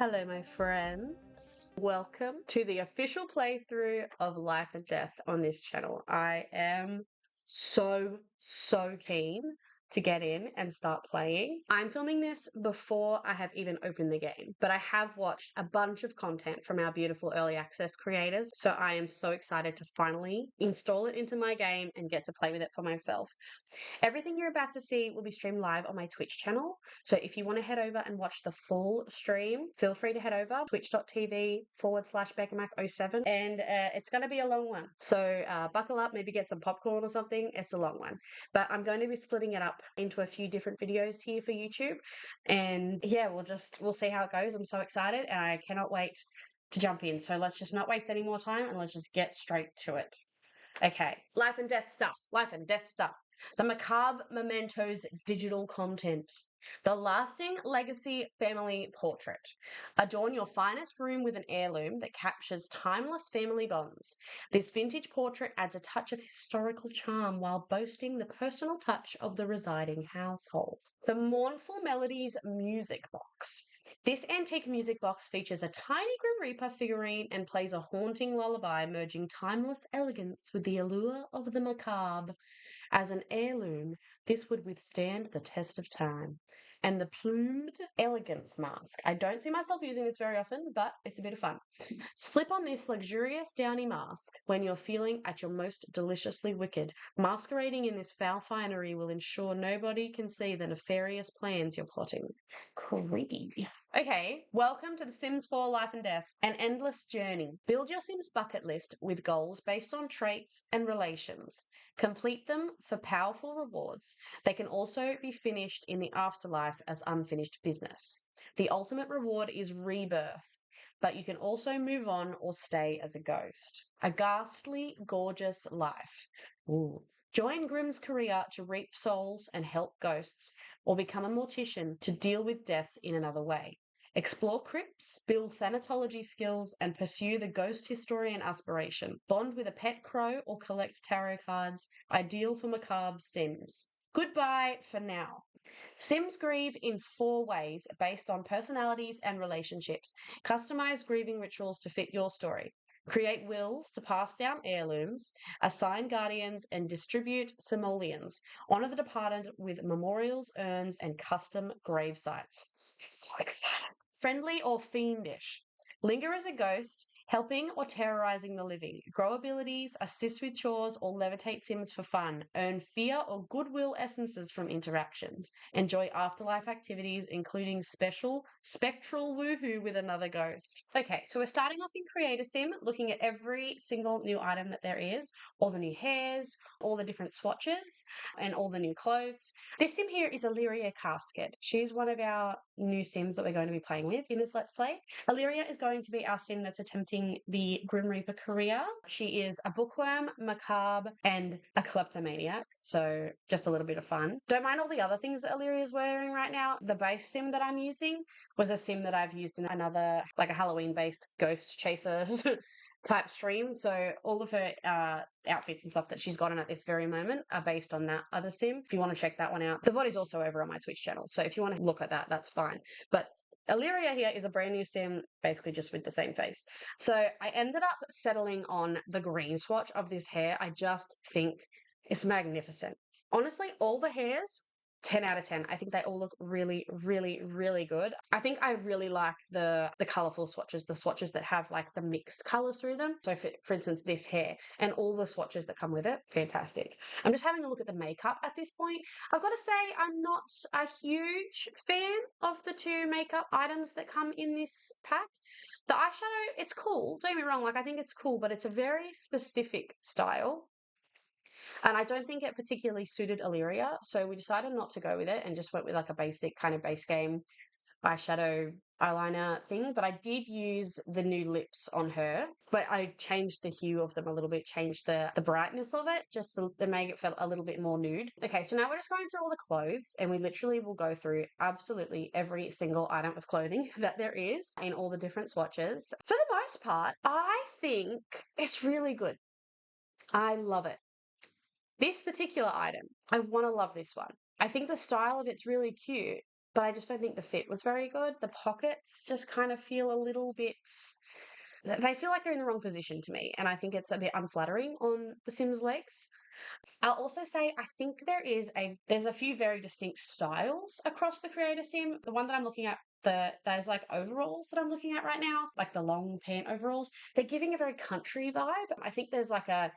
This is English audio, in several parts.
Hello, my friends. Welcome to the official playthrough of Life and Death on this channel. I am so keen to get in and start playing. I'm filming this before I have even opened the game, but I have watched a bunch of content from our beautiful early access creators, so I am so excited to finally install it into my game and get to play with it for myself. Everything you're about to see will be streamed live on my Twitch channel. So if you want to head over and watch the full stream, feel free to head over twitch.tv/BeccaMac07. And it's going to be a long one. So buckle up, maybe get some popcorn or something. It's a long one. But I'm going to be splitting it up into a few different videos here for YouTube. And yeah, we'll see how it goes. I'm so excited and I cannot wait to jump in. So let's just not waste any more time and let's just get straight to it. Okay, life and death stuff. The Macabre Mementos digital content. The lasting legacy family portrait. Adorn your finest room with an heirloom that captures timeless family bonds. This vintage portrait adds a touch of historical charm while boasting the personal touch of the residing household. The Mournful Melodies music box. This antique music box features a tiny Grim Reaper figurine and plays a haunting lullaby, merging timeless elegance with the allure of the macabre. As an heirloom, this would withstand the test of time. And the Plumed Elegance mask. I don't see myself using this very often, but it's a bit of fun. Slip on this luxurious downy mask when you're feeling at your most deliciously wicked. Masquerading in this foul finery will ensure nobody can see the nefarious plans you're plotting. Creepy. Okay, welcome to The Sims 4 Life and Death, an endless journey. Build your Sims bucket list with goals based on traits and relations. Complete them for powerful rewards. They can also be finished in the afterlife as unfinished business. The ultimate reward is rebirth, but you can also move on or stay as a ghost. A ghastly, gorgeous life. Ooh. Join Grimm's career to reap souls and help ghosts, or become a mortician to deal with death in another way. Explore crypts, build thanatology skills, and pursue the ghost historian aspiration. Bond with a pet crow or collect tarot cards, ideal for macabre Sims. Goodbye for now. Sims grieve in 4 ways based on personalities and relationships. Customize grieving rituals to fit your story. Create wills to pass down heirlooms, assign guardians, and distribute simoleons. Honor the departed with memorials, urns, and custom grave sites. I'm so excited. Friendly or fiendish. Linger as a ghost, helping or terrorizing the living. Grow abilities, assist with chores, or levitate Sims for fun. Earn fear or goodwill essences from interactions. Enjoy afterlife activities, including spectral woohoo with another ghost. Okay, so we're starting off in Create a Sim, looking at every single new item that there is, all the new hairs, all the different swatches, and all the new clothes. This Sim here is Illyria Casket. She's one of our new Sims that we're going to be playing with in this Let's Play. Illyria is going to be our Sim that's attempting the Grim Reaper career. She is a bookworm, macabre, and a kleptomaniac, so just a little bit of fun. Don't mind all the other things that Illyria is wearing right now. The base Sim that I'm using was a Sim that I've used in another, like a Halloween-based ghost chaser type stream. So all of her outfits and stuff that she's got on at this very moment are based on that other Sim. If you want to check that one out, the VOD is also over on my Twitch channel. So if you want to look at that, that's fine. But Illyria here is a brand new Sim, basically just with the same face. So I ended up settling on the green swatch of this hair. I just think it's magnificent. Honestly, all the hairs, 10 out of 10. I think they all look really, really, really good. I think I really like the colourful swatches, the swatches that have like the mixed colours through them. So for instance, this hair and all the swatches that come with it, fantastic. I'm just having a look at the makeup at this point. I've got to say I'm not a huge fan of the 2 makeup items that come in this pack. The eyeshadow, it's cool. Don't get me wrong, like I think it's cool, but it's a very specific style. And I don't think it particularly suited Illyria, so we decided not to go with it and just went with like a basic kind of base game eyeshadow eyeliner thing. But I did use the new lips on her, but I changed the hue of them a little bit, changed the brightness of it just to make it feel a little bit more nude. Okay, so now we're just going through all the clothes and we literally will go through absolutely every single item of clothing that there is in all the different swatches. For the most part, I think it's really good. I love it. This particular item, I want to love this one. I think the style of it's really cute, but I just don't think the fit was very good. The pockets just kind of feel a little bit, they feel like they're in the wrong position to me, and I think it's a bit unflattering on the Sims legs. I'll also say I think there's a few very distinct styles across the Creator Sim. The one that I'm looking at, those like overalls that I'm looking at right now, like the long pant overalls, they're giving a very country vibe. I think there's like a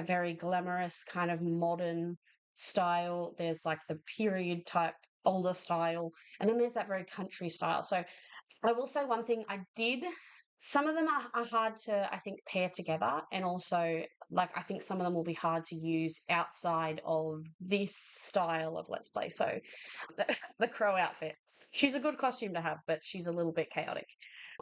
very glamorous kind of modern style. There's like the period type older style, and then there's that very country style. So I will say one thing I did. Some of them are hard to, I think, pair together. And also, like, I think some of them will be hard to use outside of this style of Let's Play. So, the crow outfit. She's a good costume to have, but she's a little bit chaotic.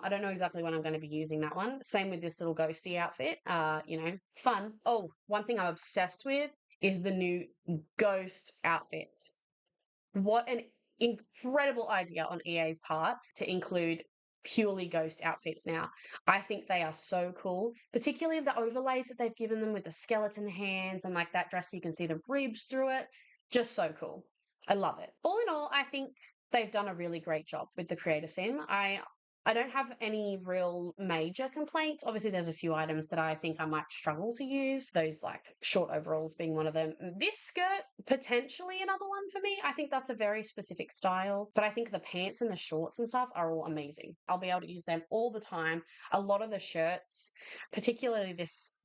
I don't know exactly when I'm going to be using that one. Same with this little ghosty outfit. It's fun. Oh, one thing I'm obsessed with is the new ghost outfits. What an incredible idea on EA's part to include purely ghost outfits now. I think they are so cool, particularly the overlays that they've given them with the skeleton hands and like that dress, you can see the ribs through it. Just so cool. I love it. All in all, I think they've done a really great job with the Creator Sim. I don't have any real major complaints. Obviously, there's a few items that I think I might struggle to use, those like short overalls being one of them. This skirt, potentially another one for me. I think that's a very specific style, but I think the pants and the shorts and stuff are all amazing. I'll be able to use them all the time. A lot of the shirts, particularly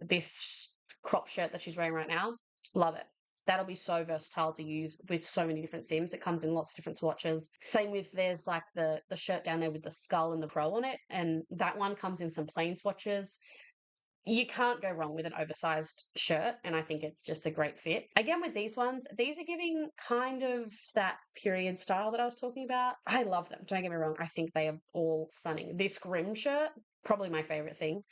this crop shirt that she's wearing right now, love it. That'll be so versatile to use with so many different Sims. It comes in lots of different swatches. Same with there's like the shirt down there with the skull and the crow on it, and that one comes in some plain swatches. You can't go wrong with an oversized shirt, and I think it's just a great fit. Again, with these ones, these are giving kind of that period style that I was talking about. I love them. Don't get me wrong. I think they are all stunning. This Grim shirt, probably my favorite thing.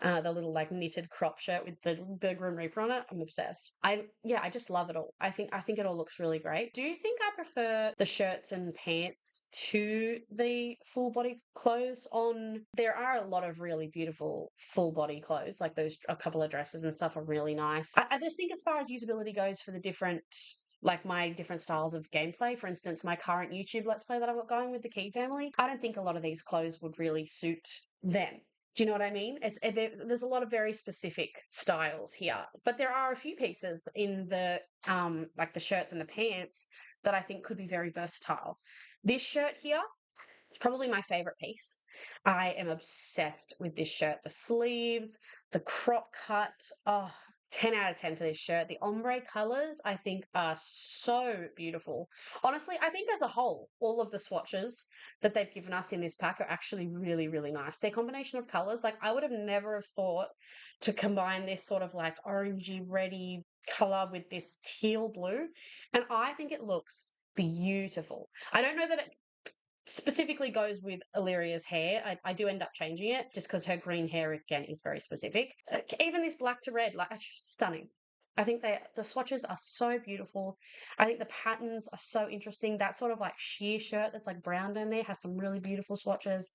The little like knitted crop shirt with the Grim Reaper on it. I'm obsessed. I just love it all. I think it all looks really great. Do you think I prefer the shirts and pants to the full body clothes on? There are a lot of really beautiful full body clothes, like those a couple of dresses and stuff are really nice. I just think as far as usability goes for the different like my different styles of gameplay. For instance, my current YouTube Let's Play that I've got going with the Key family, I don't think a lot of these clothes would really suit them. Do you know what I mean? There's a lot of very specific styles here, but there are a few pieces in the like the shirts and the pants that I think could be very versatile. This shirt here is probably my favorite piece. I am obsessed with this shirt. The sleeves, the crop cut. Oh, 10 out of 10 for this shirt. The ombre colors, I think, are so beautiful. Honestly, I think as a whole, all of the swatches that they've given us in this pack are actually really, really nice. Their combination of colors, like I would have never have thought to combine this sort of like orangey, reddy color with this teal blue. And I think it looks beautiful. I don't know that it specifically goes with Illyria's hair. I do end up changing it just because her green hair again is very specific. Even this black to red, like it's just stunning. I think the swatches are so beautiful. I think the patterns are so interesting. That sort of like sheer shirt that's like brown down there has some really beautiful swatches.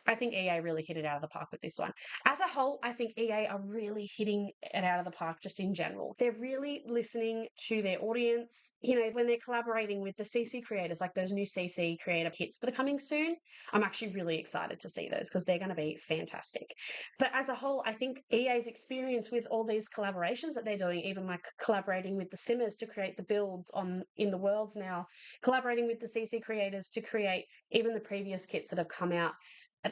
I think EA really hit it out of the park with this one. As a whole, I think EA are really hitting it out of the park just in general. They're really listening to their audience. You know, when they're collaborating with the CC creators, like those new CC creator kits that are coming soon, I'm actually really excited to see those because they're going to be fantastic. But as a whole, I think EA's experience with all these collaborations that they're doing, even like collaborating with the Simmers to create the builds in the worlds now, collaborating with the CC creators to create even the previous kits that have come out,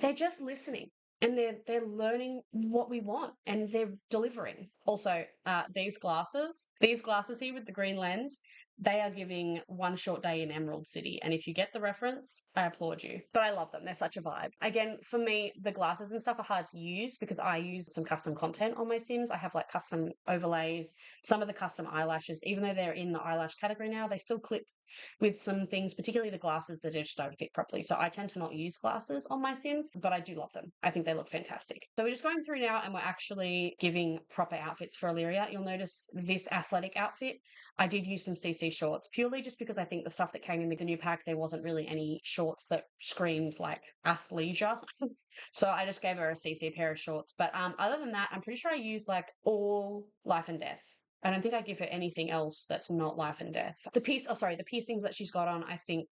they're just listening and they're learning what we want and they're delivering. Also, these glasses here with the green lens, they are giving One Short Day in Emerald City. And if you get the reference, I applaud you. But I love them. They're such a vibe. Again, for me, the glasses and stuff are hard to use because I use some custom content on my Sims. I have like custom overlays, some of the custom eyelashes, even though they're in the eyelash category now, they still clip with some things, particularly the glasses that just don't fit properly. So I tend to not use glasses on my Sims, but I do love them. I think they look fantastic. So we're just going through now and we're actually giving proper outfits for Illyria. You'll notice this athletic outfit, I did use some CC shorts purely just because I think the stuff that came in the new pack, there wasn't really any shorts that screamed like athleisure. So I just gave her a CC pair of shorts. But other than that, I'm pretty sure I used like all Life and Death I don't think I give her anything else that's not life and death. The piercings that she's got on, I think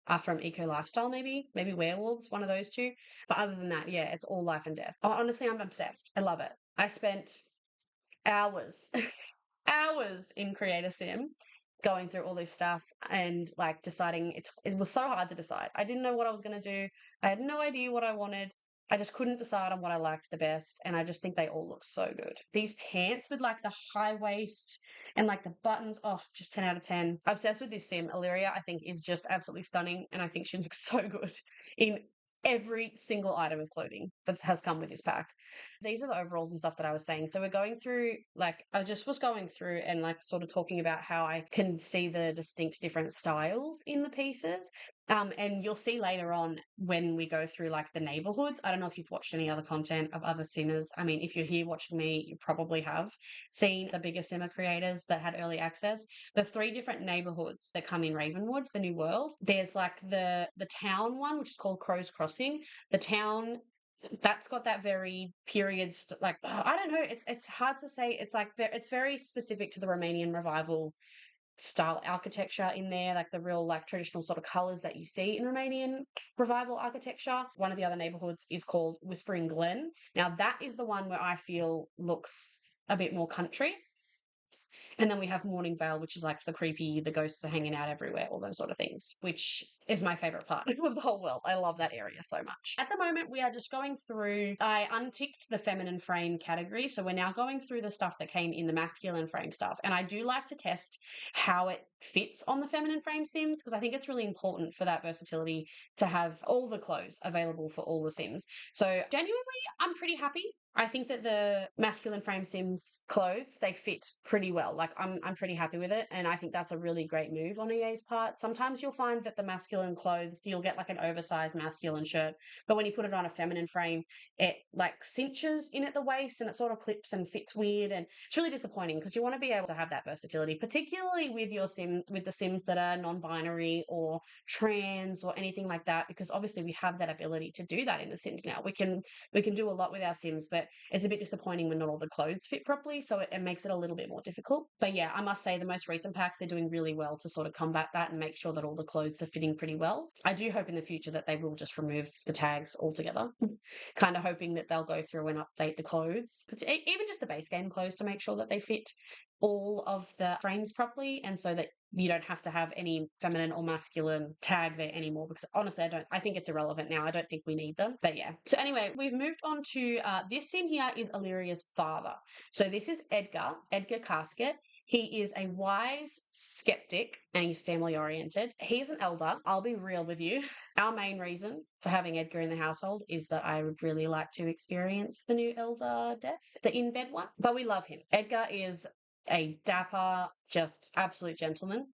are from Eco Lifestyle, maybe werewolves, one of those two. But other than that, yeah, it's all life and death. Oh, honestly, I'm obsessed. I love it. I spent hours, hours in Creator Sim going through all this stuff and like deciding. It was so hard to decide. I didn't know what I was going to do. I had no idea what I wanted. I just couldn't decide on what I liked the best, and I just think they all look so good. These pants with like the high waist and like the buttons, oh, just 10 out of 10. Obsessed with this sim. Illyria, I think, is just absolutely stunning, and I think she looks so good in every single item of clothing that has come with this pack. These are the overalls and stuff that I was saying. So we're going through, like, I just was going through and like sort of talking about how I can see the distinct different styles in the pieces. And you'll see later on when we go through like the neighborhoods. I don't know if you've watched any other content of other simmers. I mean, if you're here watching me, you probably have seen the bigger simmer creators that had early access. The 3 different neighborhoods that come in Ravenwood, the new world. There's like the town one, which is called Crow's Crossing. The town that's got that very like I don't know, it's hard to say. It's like it's very specific to the Romanian revival style architecture in there, like the real like traditional sort of colors that you see in Romanian revival architecture. One of the other neighborhoods is called Whispering Glen. Now that is the one where I feel looks a bit more country. And then we have Morning Vale, which is like the creepy, the ghosts are hanging out everywhere, all those sort of things, which is my favorite part of the whole world. I love that area so much. At the moment, we are just going through, I unticked the feminine frame category. So we're now going through the stuff that came in the masculine frame stuff. And I do like to test how it fits on the feminine frame sims because I think it's really important for that versatility to have all the clothes available for all the sims. So genuinely, I'm pretty happy. I think that the masculine frame sims clothes, they fit pretty well. Like I'm pretty happy with it. And I think that's a really great move on EA's part. Sometimes you'll find that the masculine clothes, you'll get like an oversized masculine shirt, but when you put it on a feminine frame, it like cinches in at the waist and it sort of clips and fits weird. And it's really disappointing because you want to be able to have that versatility, particularly with with the sims that are non-binary or trans or anything like that, because obviously we have that ability to do that in the sims now. We can do a lot with our sims, but it's a bit disappointing when not all the clothes fit properly, so it makes it a little bit more difficult. But yeah, I must say the most recent packs, they're doing really well to sort of combat that and make sure that all the clothes are fitting pretty well. I do hope in the future that they will just remove the tags altogether. Kind of hoping that they'll go through and update the clothes, even just the base game clothes, to make sure that they fit all of the frames properly, and so that you don't have to have any feminine or masculine tag there anymore, because honestly I think it's irrelevant now. I don't think we need them. But yeah, so anyway, we've moved on to this sim here is Illyria's father. So this is Edgar Casket. He is a wise skeptic and he's family oriented. He's an elder. I'll be real with you. Our main reason for having Edgar in the household is that I would really like to experience the new elder death, the in bed one. But we love him. Edgar is a dapper, just absolute gentleman.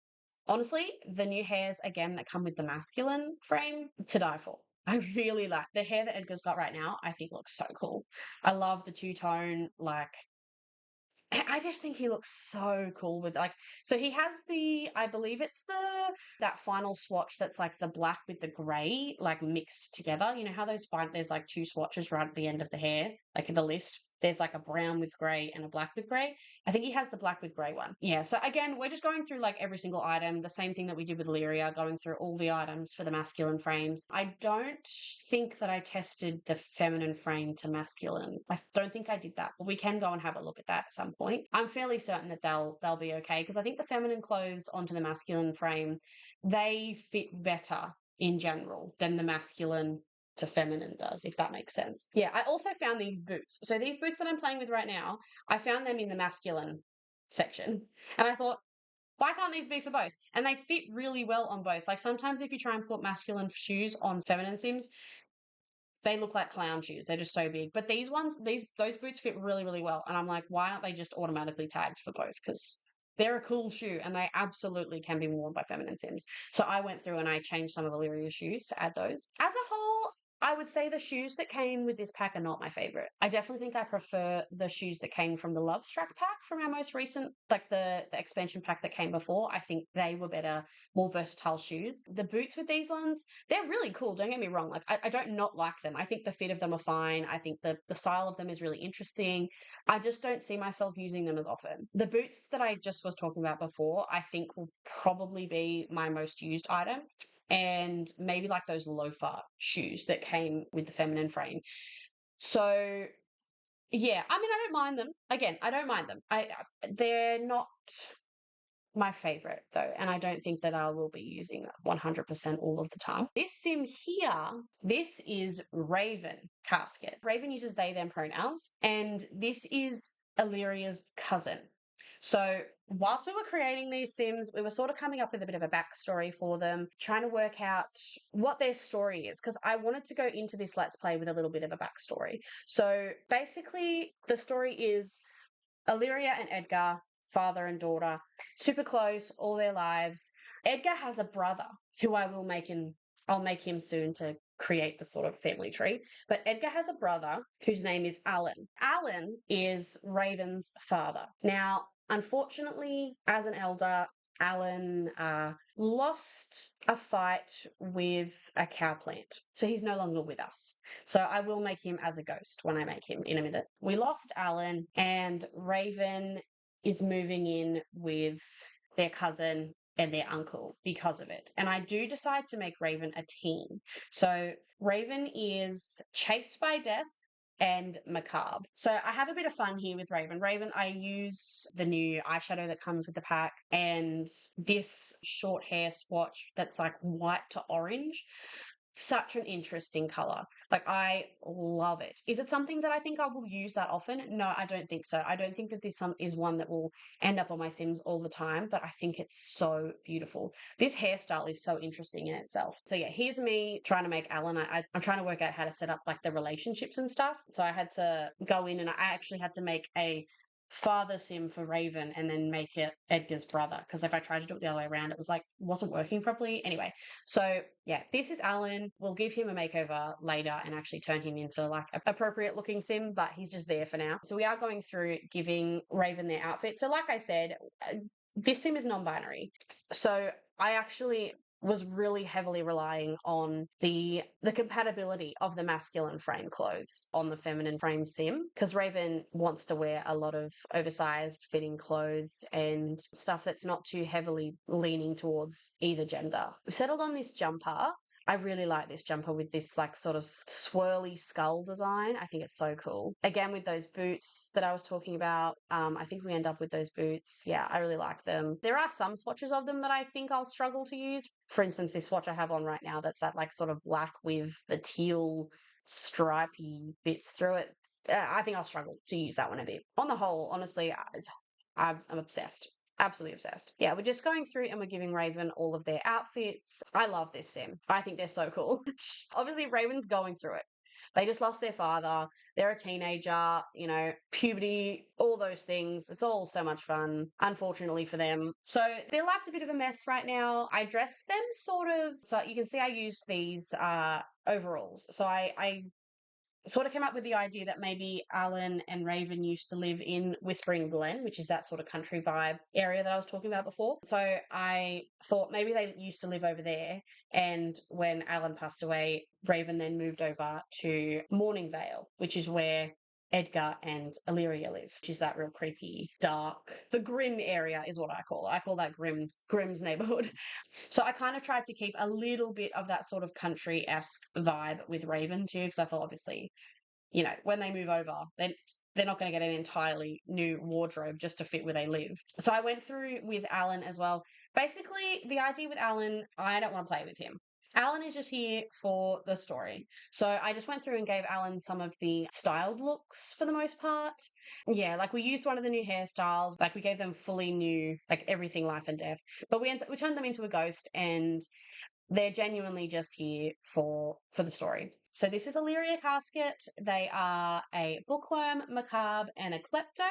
Honestly, the new hairs again that come with the masculine frame, to die for. I really like the hair that Edgar's got right now. I think looks so cool. I love the two-tone, like I just think he looks so cool with like, so he has I believe it's that final swatch that's like the black with the grey like mixed together. You know how there's like 2 swatches right at the end of the hair, like in the list. There's like a brown with grey and a black with grey. I think he has the black with grey one. Yeah, so again, we're just going through like every single item, the same thing that we did with Lyria, going through all the items for the masculine frames. I don't think that I tested the feminine frame to masculine. I don't think I did that, but we can go and have a look at that at some point. I'm fairly certain that they'll be okay, because I think the feminine clothes onto the masculine frame, they fit better in general than the masculine to feminine does, if that makes sense. Yeah, I also found these boots. So these boots that I'm playing with right now, I found them in the masculine section. And I thought, why can't these be for both? And they fit really well on both. Like sometimes if you try and put masculine shoes on feminine sims, they look like clown shoes. They're just so big. But those boots fit really, really well. And I'm like, why aren't they just automatically tagged for both? Because they're a cool shoe and they absolutely can be worn by feminine sims. So I went through and I changed some of Illyria's shoes to add those. As a whole, I would say the shoes that came with this pack are not my favorite. I definitely think I prefer the shoes that came from the Love Struck pack from our most recent, like the expansion pack that came before. I think they were better, more versatile shoes. The boots with these ones, they're really cool. Don't get me wrong. Like I don't not like them. I think the fit of them are fine. I think the style of them is really interesting. I just don't see myself using them as often. The boots that I just was talking about before, I think will probably be my most used item, and maybe like those loafer shoes that came with the feminine frame. So yeah, I mean, I don't mind them. Again, I don't mind them. They're not my favorite though, and I don't think that I will be using them 100% all of the time. This sim here, this is Raven casket. Raven uses they them pronouns, and this is Illyria's cousin. So whilst we were creating these sims, we were sort of coming up with a bit of a backstory for them, trying to work out what their story is, because I wanted to go into this Let's Play with a little bit of a backstory. So basically, the story is Illyria and Edgar, father and daughter, super close all their lives. Edgar has a brother who I'll make him soon to create the sort of family tree. But Edgar has a brother whose name is Alan. Alan is Raven's father. Now, unfortunately, as an elder, Alan lost a fight with a cow plant. So he's no longer with us. So I will make him as a ghost when I make him in a minute. We lost Alan, and Raven is moving in with their cousin and their uncle because of it. And I do decide to make Raven a teen. So Raven is chased by death and macabre. So I have a bit of fun here with Raven. Raven, I use the new eyeshadow that comes with the pack and this short hair swatch that's like white to orange. Such an interesting color. Like, I love it. Is it something that I think I will use that often? No, I don't think so. I don't think that this is one that will end up on my Sims all the time, but I think it's so beautiful. This hairstyle is so interesting in itself. So yeah, here's me trying to make Alan. I'm trying to work out how to set up like the relationships and stuff. So I had to go in and I actually had to make a father sim for Raven and then make it Edgar's brother, because if I tried to do it the other way around, it was like wasn't working properly. Anyway, so yeah, this is Alan. We'll give him a makeover later and actually turn him into like an appropriate looking sim, but he's just there for now. So we are going through giving Raven their outfit. So like I said, this sim is non-binary. So I actually was really heavily relying on the compatibility of the masculine frame clothes on the feminine frame sim, because Raven wants to wear a lot of oversized fitting clothes and stuff that's not too heavily leaning towards either gender. We settled on this jumper. I really like this jumper with this like sort of swirly skull design. I think it's so cool. Again, with those boots that I was talking about, I think we end up with those boots. Yeah, I really like them. There are some swatches of them that I think I'll struggle to use. For instance, this swatch I have on right now, that's that like sort of black with the teal stripy bits through it. I think I'll struggle to use that one a bit. On the whole, honestly, I'm obsessed. Absolutely obsessed. Yeah, we're just going through and we're giving Raven all of their outfits. I love this sim. I think they're so cool. Obviously, Raven's going through it. They just lost their father. They're a teenager, you know, puberty, all those things. It's all so much fun, unfortunately for them. So their life's a bit of a mess right now. I dressed them sort of, so you can see I used these overalls. So I sort of came up with the idea that maybe Alan and Raven used to live in Whispering Glen, which is that sort of country vibe area that I was talking about before. So I thought maybe they used to live over there. And when Alan passed away, Raven then moved over to Morningvale, which is where Edgar and Illyria live, which is that real creepy, dark, the grim area is what I call it. I call that Grimm's neighborhood. So I kind of tried to keep a little bit of that sort of country-esque vibe with Raven too, because I thought obviously, you know, when they move over, then they're not going to get an entirely new wardrobe just to fit where they live. So I went through with Alan as well. Basically, the idea with Alan, I don't want to play with him. Alan is just here for the story. So I just went through and gave Alan some of the styled looks for the most part. Yeah, like we used one of the new hairstyles, like we gave them fully new, like everything life and death. But we turned them into a ghost, and they're genuinely just here for the story. So this is Illyria Casket. They are a bookworm, macabre, and a klepto.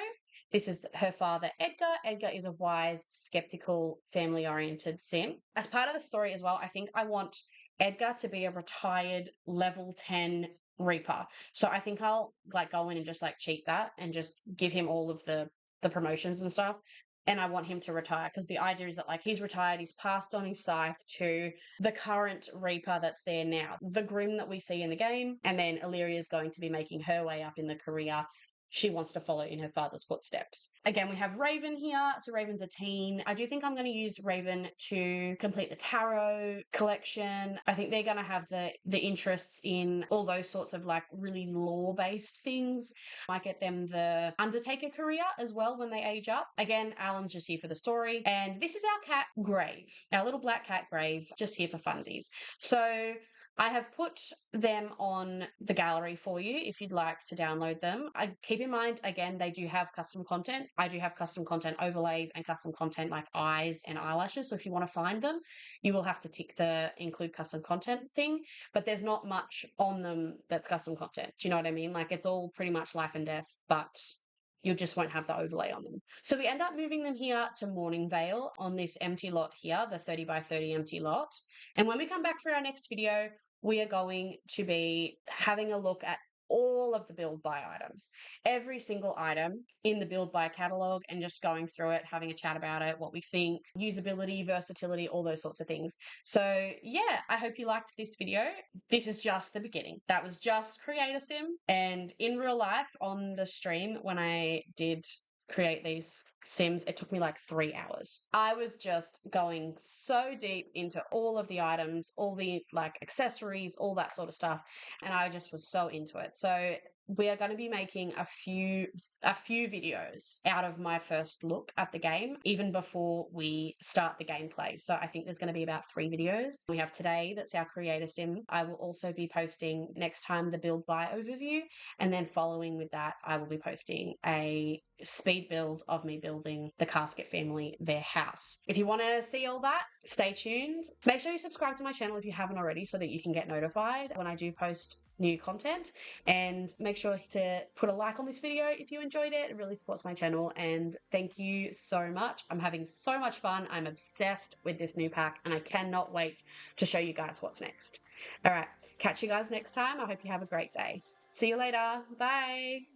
This is her father, Edgar. Edgar is a wise, skeptical, family-oriented sim. As part of the story as well, I think I want Edgar to be a retired level 10 Reaper. So I think I'll like go in and just like cheat that and just give him all of the promotions and stuff. And I want him to retire because the idea is that like he's retired, he's passed on his scythe to the current Reaper that's there now, the Grim that we see in the game, and then Illyria is going to be making her way up in the career. She wants to follow in her father's footsteps. Again, we have Raven here. So Raven's a teen. I do think I'm going to use Raven to complete the tarot collection. I think they're going to have the interests in all those sorts of like really lore-based things. Might get them the Undertaker career as well when they age up. Again, Alan's just here for the story. And this is our cat, Grave. Our little black cat, Grave, just here for funsies. So I have put them on the gallery for you if you'd like to download them. I keep in mind, again, they do have custom content. I do have custom content overlays and custom content like eyes and eyelashes. So if you want to find them, you will have to tick the include custom content thing. But there's not much on them that's custom content. Do you know what I mean? Like it's all pretty much life and death, but you just won't have the overlay on them. So we end up moving them here to Morning Vale on this empty lot here, the 30 by 30 empty lot. And when we come back for our next video, we are going to be having a look at all of the build buy items, every single item in the build buy catalog, and just going through it, having a chat about it, what we think, usability, versatility, all those sorts of things. So yeah, I hope you liked this video. This is just the beginning. That was just Create a Sim, and in real life on the stream when I did create these Sims, it took me like 3 hours. I was just going so deep into all of the items, all the like accessories, all that sort of stuff, and I just was so into it. So we are going to be making a few videos out of my first look at the game, even before we start the gameplay. So I think there's going to be about 3 videos. We have today, that's our Create a Sim. I will also be posting next time the build buy overview, and then following with that, I will be posting a speed build of me building the Casket family their house. If you want to see all that, stay tuned. Make sure you subscribe to my channel if you haven't already so that you can get notified when I do post new content, and make sure to put a like on this video if you enjoyed it. It really supports my channel, and thank you so much. I'm having so much fun. I'm obsessed with this new pack and I cannot wait to show you guys what's next. All right, catch you guys next time. I hope you have a great day. See you later. Bye.